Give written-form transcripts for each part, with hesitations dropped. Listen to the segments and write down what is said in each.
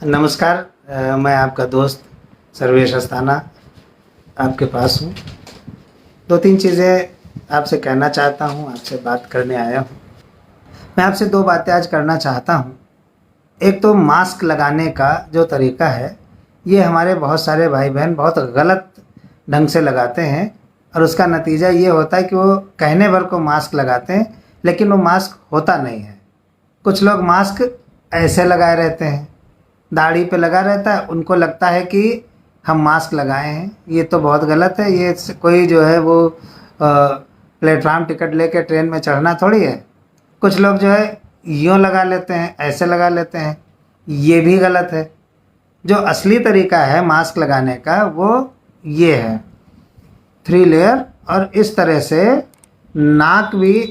नमस्कार। मैं आपका दोस्त सर्वेश अस्थाना आपके पास हूँ। दो तीन चीज़ें आपसे कहना चाहता हूँ, आपसे बात करने आया हूँ। मैं आपसे दो बातें आज करना चाहता हूँ। एक तो मास्क लगाने का जो तरीका है, ये हमारे बहुत सारे भाई बहन बहुत गलत ढंग से लगाते हैं और उसका नतीजा ये होता है कि वो कहने भर को मास्क लगाते हैं, लेकिन वो मास्क होता नहीं है। कुछ लोग मास्क ऐसे लगाए रहते हैं, दाढ़ी पे लगा रहता है, उनको लगता है कि हम मास्क लगाए हैं। ये तो बहुत गलत है। ये कोई जो है वो प्लेटफार्म टिकट लेके ट्रेन में चढ़ना थोड़ी है। कुछ लोग जो है यूँ लगा लेते हैं, ऐसे लगा लेते हैं, ये भी गलत है। जो असली तरीका है मास्क लगाने का वो ये है, 3 लेयर, और इस तरह से नाक भी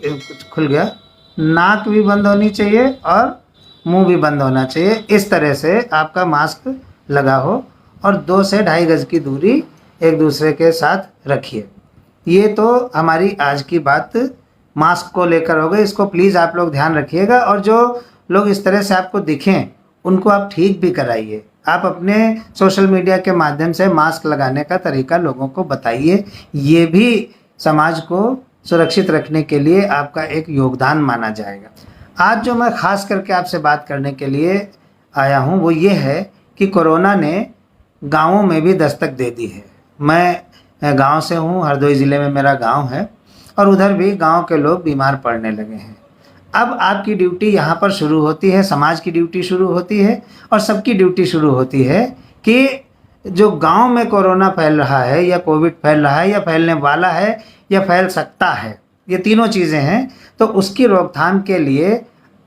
खुल गया, नाक भी बंद होनी चाहिए और मुंह भी बंद होना चाहिए। इस तरह से आपका मास्क लगा हो और 2 से 2.5 गज की दूरी एक दूसरे के साथ रखिए। ये तो हमारी आज की बात मास्क को लेकर हो गई। इसको प्लीज़ आप लोग ध्यान रखिएगा, और जो लोग इस तरह से आपको दिखें उनको आप ठीक भी कराइए। आप अपने सोशल मीडिया के माध्यम से मास्क लगाने का तरीका लोगों को बताइए। ये भी समाज को सुरक्षित रखने के लिए आपका एक योगदान माना जाएगा। आज जो मैं ख़ास करके आपसे बात करने के लिए आया हूँ वो ये है कि कोरोना ने गाँवों में भी दस्तक दे दी है। मैं गांव से हूँ, हरदोई ज़िले में मेरा गांव है, और उधर भी गांव के लोग बीमार पड़ने लगे हैं। अब आपकी ड्यूटी यहाँ पर शुरू होती है, समाज की ड्यूटी शुरू होती है और सबकी ड्यूटी शुरू होती है कि जो गांव में कोरोना फैल रहा है या कोविड फैल रहा है या फैलने वाला है या फैल सकता है, ये तीनों चीज़ें हैं, तो उसकी रोकथाम के लिए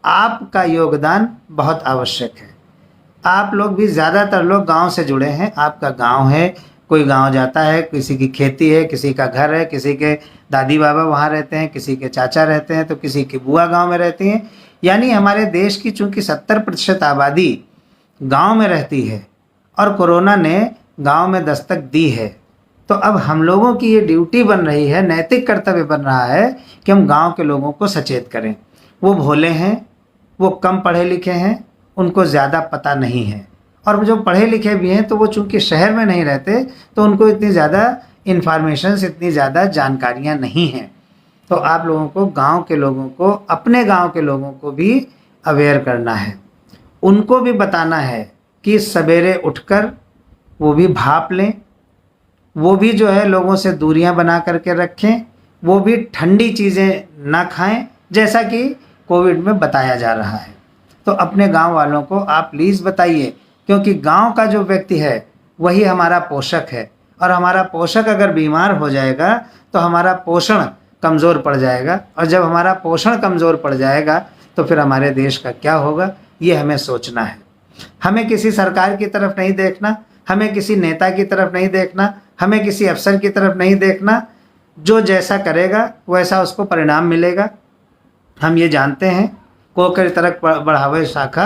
आपका योगदान बहुत आवश्यक है। आप लोग भी, ज़्यादातर लोग गांव से जुड़े हैं, आपका गांव है, कोई गांव जाता है, किसी की खेती है, किसी का घर है, किसी के दादी बाबा वहाँ रहते हैं, किसी के चाचा रहते हैं, तो किसी की बुआ गांव में रहती हैं। यानी हमारे देश की चूँकि 70% आबादी गांव में रहती है और कोरोना ने गांव में दस्तक दी है, तो अब हम लोगों की ये ड्यूटी बन रही है, नैतिक कर्तव्य बन रहा है कि हम गांव के लोगों को सचेत करें। वो भोले हैं, वो कम पढ़े लिखे हैं, उनको ज़्यादा पता नहीं है, और जो पढ़े लिखे भी हैं तो वो चूँकि शहर में नहीं रहते तो उनको इतनी ज़्यादा इन्फॉर्मेशंस, इतनी ज़्यादा जानकारियाँ नहीं हैं। तो आप लोगों को, गांव के लोगों को, अपने गांव के लोगों को भी अवेयर करना है। उनको भी बताना है कि सवेरे उठकर वो भी भाप लें, वो भी जो है लोगों से दूरियां बना करके रखें, वो भी ठंडी चीज़ें ना खाएं जैसा कि कोविड में बताया जा रहा है। तो अपने गांव वालों को आप प्लीज़ बताइए, क्योंकि गांव का जो व्यक्ति है वही हमारा पोषक है, और हमारा पोषक अगर बीमार हो जाएगा तो हमारा पोषण कमज़ोर पड़ जाएगा, और जब हमारा पोषण कमज़ोर पड़ जाएगा तो फिर हमारे देश का क्या होगा, ये हमें सोचना है। हमें किसी सरकार की तरफ नहीं देखना, हमें किसी नेता की तरफ नहीं देखना, हमें किसी अफसर की तरफ नहीं देखना। जो जैसा करेगा वैसा उसको परिणाम मिलेगा। हम ये जानते हैं, को कर तरक बढ़ावे शाखा,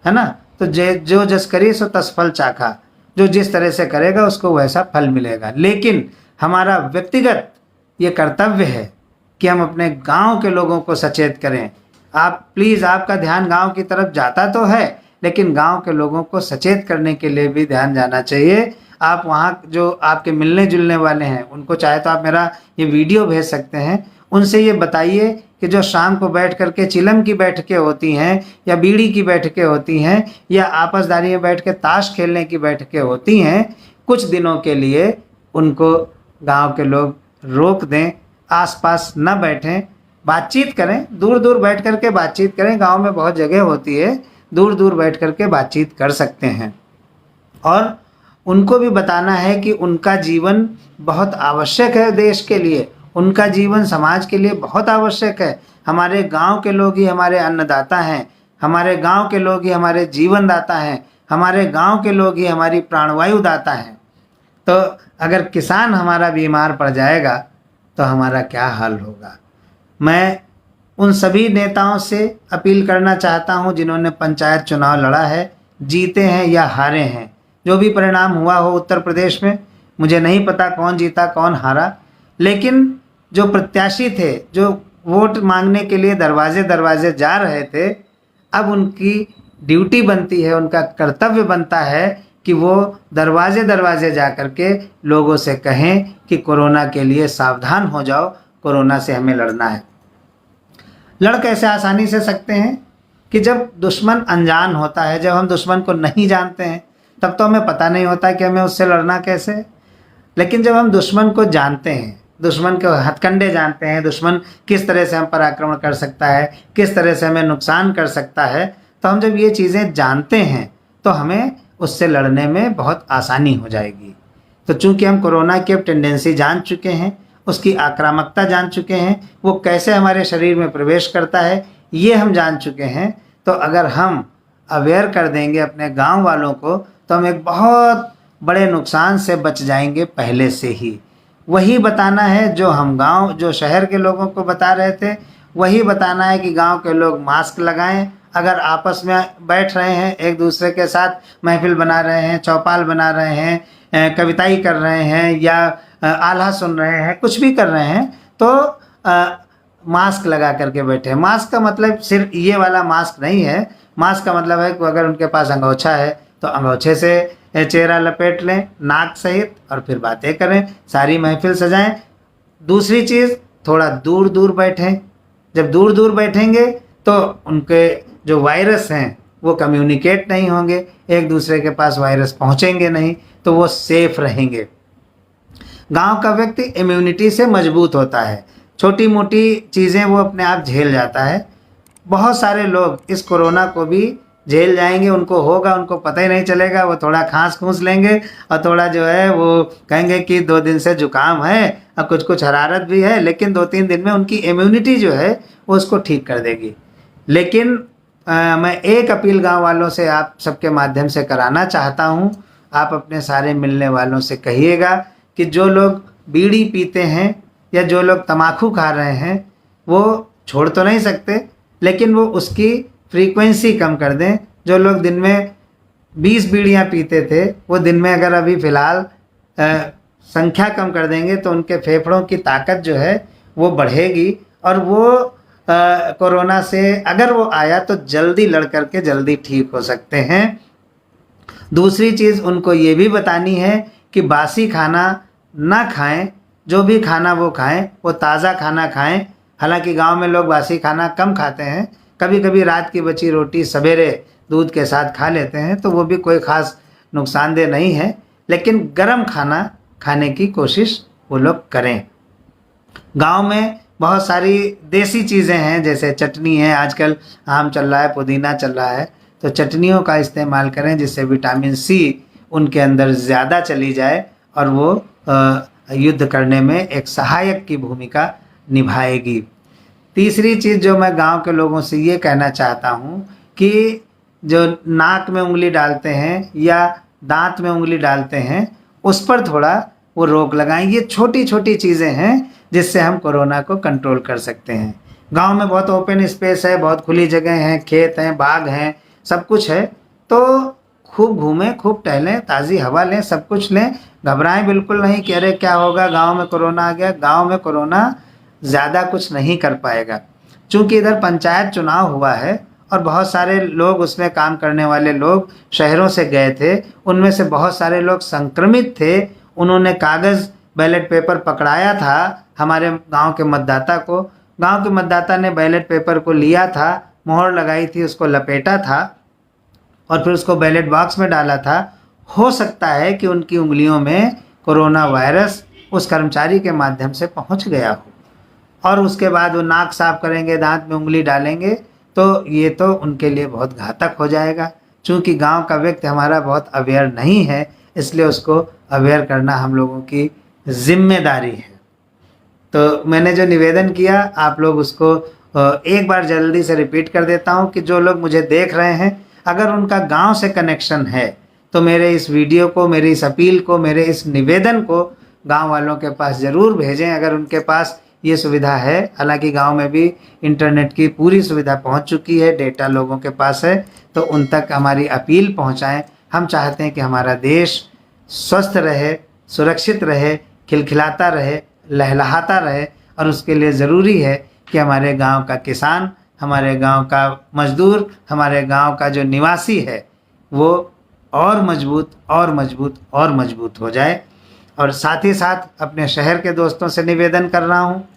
है ना, तो जो जस करी सो तस फल चाखा। जो जिस तरह से करेगा उसको वैसा फल मिलेगा। लेकिन हमारा व्यक्तिगत ये कर्तव्य है कि हम अपने गांव के लोगों को सचेत करें। आप प्लीज़, आपका ध्यान गांव की तरफ जाता तो है, लेकिन गांव के लोगों को सचेत करने के लिए भी ध्यान जाना चाहिए। आप वहाँ जो आपके मिलने जुलने वाले हैं उनको चाहे तो आप मेरा ये वीडियो भेज सकते हैं, उनसे ये बताइए कि जो शाम को बैठ करके चिलम की बैठकें होती हैं या बीड़ी की बैठकें होती हैं या आपसदारी में बैठ के ताश खेलने की बैठकें होती हैं, कुछ दिनों के लिए उनको गांव के लोग रोक दें, आसपास न बैठें, बातचीत करें, दूर दूर बैठ करके बातचीत करें। गांव में बहुत जगह होती है, दूर दूर बैठ करके बातचीत कर सकते हैं। और उनको भी बताना है कि उनका जीवन बहुत आवश्यक है देश के लिए, उनका जीवन समाज के लिए बहुत आवश्यक है। हमारे गांव के लोग ही हमारे अन्नदाता हैं, हमारे गांव के लोग ही हमारे जीवन दाता हैं, हमारे गांव के लोग ही हमारी प्राणवायु दाता हैं। तो अगर किसान हमारा बीमार पड़ जाएगा तो हमारा क्या हाल होगा। मैं उन सभी नेताओं से अपील करना चाहता हूं जिन्होंने पंचायत चुनाव लड़ा है, जीते हैं या हारे हैं, जो भी परिणाम हुआ हो उत्तर प्रदेश में, मुझे नहीं पता कौन जीता कौन हारा, लेकिन जो प्रत्याशी थे, जो वोट मांगने के लिए दरवाजे दरवाजे जा रहे थे, अब उनकी ड्यूटी बनती है, उनका कर्तव्य बनता है कि वो दरवाजे दरवाजे जा कर के लोगों से कहें कि कोरोना के लिए सावधान हो जाओ, कोरोना से हमें लड़ना है। लड़ कैसे आसानी से सकते हैं कि जब दुश्मन अनजान होता है, जब हम दुश्मन को नहीं जानते हैं, तब तो हमें पता नहीं होता कि हमें उससे लड़ना कैसे है। लेकिन जब हम दुश्मन को जानते हैं, दुश्मन के हथकंडे जानते हैं, दुश्मन किस तरह से हम पर आक्रमण कर सकता है, किस तरह से हमें नुकसान कर सकता है, तो हम जब ये चीज़ें जानते हैं तो हमें उससे लड़ने में बहुत आसानी हो जाएगी। तो चूंकि हम कोरोना की अब टेंडेंसी जान चुके हैं, उसकी आक्रामकता जान चुके हैं, वो कैसे हमारे शरीर में प्रवेश करता है ये हम जान चुके हैं, तो अगर हम अवेयर कर देंगे अपने गांव वालों को तो हम एक बहुत बड़े नुकसान से बच जाएंगे पहले से ही। वही बताना है जो हम जो शहर के लोगों को बता रहे थे, वही बताना है कि गांव के लोग मास्क लगाएं। अगर आपस में बैठ रहे हैं, एक दूसरे के साथ महफिल बना रहे हैं, चौपाल बना रहे हैं, कविताई कर रहे हैं या आल्हा सुन रहे हैं, कुछ भी कर रहे हैं, तो मास्क लगा करके बैठे। मास्क का मतलब सिर्फ ये वाला मास्क नहीं है। मास्क का मतलब है कि अगर उनके पास अंगोछा है तो अंगोछे से चेहरा लपेट लें नाक सहित और फिर बातें करें, सारी महफिल सजाएं। दूसरी चीज़, थोड़ा दूर दूर बैठें। जब दूर दूर बैठेंगे तो उनके जो वायरस हैं वो कम्युनिकेट नहीं होंगे, एक दूसरे के पास वायरस पहुंचेंगे नहीं, तो वो सेफ रहेंगे। गांव का व्यक्ति इम्यूनिटी से मजबूत होता है, छोटी मोटी चीज़ें वो अपने आप झेल जाता है। बहुत सारे लोग इस कोरोना को भी झेल जाएंगे, उनको होगा, उनको पता ही नहीं चलेगा, वो थोड़ा खांस खूंस लेंगे और थोड़ा जो है वो कहेंगे कि 2 दिन से जुकाम है और कुछ हरारत भी है, लेकिन 2-3 दिन में उनकी इम्यूनिटी जो है वो उसको ठीक कर देगी। लेकिन मैं एक अपील गांव वालों से आप सबके माध्यम से कराना चाहता हूं, आप अपने सारे मिलने वालों से कहिएगा कि जो लोग बीड़ी पीते हैं या जो लोग तम्बाकू खा रहे हैं वो छोड़ तो नहीं सकते, लेकिन वो उसकी फ्रीक्वेंसी कम कर दें। जो लोग दिन में 20 बीड़ियाँ पीते थे वो दिन में अगर अभी फ़िलहाल संख्या कम कर देंगे तो उनके फेफड़ों की ताकत जो है वो बढ़ेगी और वो कोरोना से अगर वो आया तो जल्दी लड़ करके जल्दी ठीक हो सकते हैं। दूसरी चीज़ उनको ये भी बतानी है कि बासी खाना ना खाएं, जो भी खाना वो खाएं वो ताज़ा खाना खाएं। हालांकि गांव में लोग बासी खाना कम खाते हैं, कभी कभी रात की बची रोटी सवेरे दूध के साथ खा लेते हैं, तो वो भी कोई ख़ास नुकसानदेह नहीं है, लेकिन गर्म खाना खाने की कोशिश वो लोग करें। गांव में बहुत सारी देसी चीज़ें हैं, जैसे चटनी है, आजकल आम चल रहा है, पुदीना चल रहा है, तो चटनियों का इस्तेमाल करें जिससे विटामिन सी उनके अंदर ज़्यादा चली जाए और वो युद्ध करने में एक सहायक की भूमिका निभाएगी। तीसरी चीज़ जो मैं गांव के लोगों से ये कहना चाहता हूँ कि जो नाक में उंगली डालते हैं या दांत में उंगली डालते हैं उस पर थोड़ा वो रोक लगाएं। ये छोटी छोटी चीज़ें हैं जिससे हम कोरोना को कंट्रोल कर सकते हैं। गांव में बहुत ओपन स्पेस है, बहुत खुली जगह हैं, खेत हैं, बाग हैं, सब कुछ है, तो खूब घूमें, खूब टहलें, ताज़ी हवा लें, सब कुछ लें। घबराएं बिल्कुल नहीं कि अरे क्या होगा, गांव में कोरोना आ गया। गांव में कोरोना ज़्यादा कुछ नहीं कर पाएगा, चूँकि इधर पंचायत चुनाव हुआ है और बहुत सारे लोग उसमें काम करने वाले लोग शहरों से गए थे, उनमें से बहुत सारे लोग संक्रमित थे। उन्होंने कागज़ बैलेट पेपर पकड़ाया था हमारे गांव के मतदाता को। गांव के मतदाता ने बैलेट पेपर को लिया था, मोहर लगाई थी, उसको लपेटा था और फिर उसको बैलेट बॉक्स में डाला था। हो सकता है कि उनकी उंगलियों में कोरोना वायरस उस कर्मचारी के माध्यम से पहुंच गया हो और उसके बाद वो नाक साफ करेंगे, दांत में उंगली डालेंगे, तो ये तो उनके लिए बहुत घातक हो जाएगा। चूँकि गांव का व्यक्ति हमारा बहुत अवेयर नहीं है, इसलिए उसको अवेयर करना हम लोगों की जिम्मेदारी है। तो मैंने जो निवेदन किया आप लोग उसको एक बार जल्दी से रिपीट कर देता हूँ कि जो लोग मुझे देख रहे हैं, अगर उनका गांव से कनेक्शन है तो मेरे इस वीडियो को, मेरी इस अपील को, मेरे इस निवेदन को गांव वालों के पास ज़रूर भेजें अगर उनके पास ये सुविधा है। हालांकि गांव में भी इंटरनेट की पूरी सुविधा पहुंच चुकी है, डेटा लोगों के पास है, तो उन तक हमारी अपील पहुंचाएं। हम चाहते हैं कि हमारा देश स्वस्थ रहे, सुरक्षित रहे, खिलखिलाता रहे, लहलहाता रहे और उसके लिए ज़रूरी है कि हमारे गांव का किसान हमारे गांव का मजदूर, हमारे गांव का जो निवासी है वो और मजबूत और मजबूत और मजबूत हो जाए। और साथ ही साथ अपने शहर के दोस्तों से निवेदन कर रहा हूँ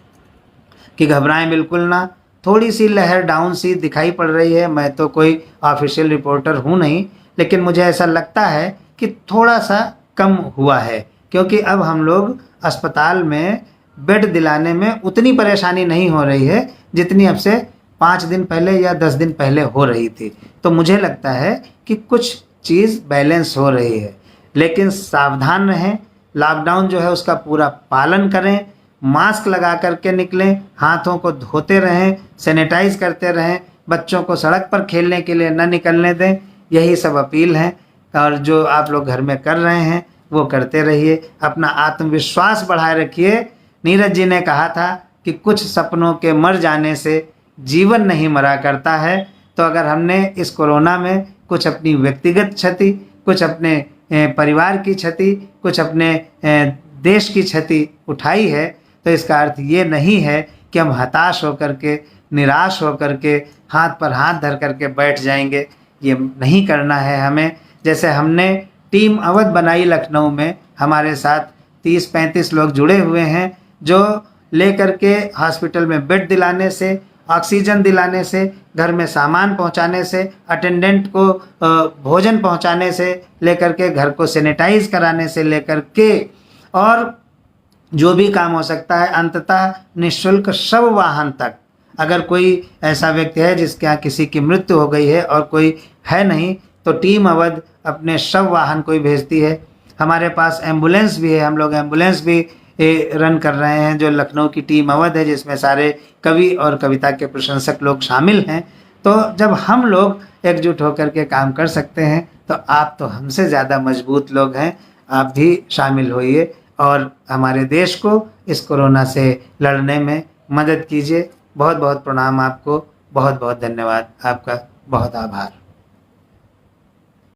कि घबराएं बिल्कुल ना। थोड़ी सी लहर डाउन सी दिखाई पड़ रही है। मैं तो कोई ऑफिशियल रिपोर्टर हूँ नहीं, लेकिन मुझे ऐसा लगता है कि थोड़ा सा कम हुआ है, क्योंकि अब हम लोग अस्पताल में बेड दिलाने में उतनी परेशानी नहीं हो रही है जितनी अब से 5 दिन पहले या 10 दिन पहले हो रही थी। तो मुझे लगता है कि कुछ चीज़ बैलेंस हो रही है, लेकिन सावधान रहें। लॉकडाउन जो है उसका पूरा पालन करें, मास्क लगा करके निकलें, हाथों को धोते रहें, सैनिटाइज करते रहें, बच्चों को सड़क पर खेलने के लिए न निकलने दें। यही सब अपील है। और जो आप लोग घर में कर रहे हैं वो करते रहिए, अपना आत्मविश्वास बढ़ाए रखिए। नीरज जी ने कहा था कि कुछ सपनों के मर जाने से जीवन नहीं मरा करता है। तो अगर हमने इस कोरोना में कुछ अपनी व्यक्तिगत क्षति, कुछ अपने परिवार की क्षति, कुछ अपने देश की क्षति उठाई है, तो इसका अर्थ ये नहीं है कि हम हताश होकर के, निराश होकर के, हाथ पर हाथ धर करके बैठ जाएंगे। ये नहीं करना है हमें। जैसे हमने टीम अवध बनाई लखनऊ में, हमारे साथ 30-35 लोग जुड़े हुए हैं, जो लेकर के हॉस्पिटल में बेड दिलाने से, ऑक्सीजन दिलाने से, घर में सामान पहुंचाने से, अटेंडेंट को भोजन पहुंचाने से लेकर के, घर को सैनिटाइज कराने से लेकर के, और जो भी काम हो सकता है, अंततः निःशुल्क शव वाहन तक। अगर कोई ऐसा व्यक्ति है जिसके यहाँ किसी की मृत्यु हो गई है और कोई है नहीं, तो टीम अवध अपने शव वाहन को ही भेजती है। हमारे पास एम्बुलेंस भी है, हम लोग एम्बुलेंस भी रन कर रहे हैं, जो लखनऊ की टीम अवध है, जिसमें सारे कवि और कविता के प्रशंसक लोग शामिल हैं। तो जब हम लोग एकजुट होकर के काम कर सकते हैं, तो आप तो हमसे ज़्यादा मजबूत लोग हैं, आप भी शामिल होइए और हमारे देश को इस कोरोना से लड़ने में मदद कीजिए। बहुत बहुत प्रणाम आपको, बहुत बहुत धन्यवाद, आपका बहुत आभार।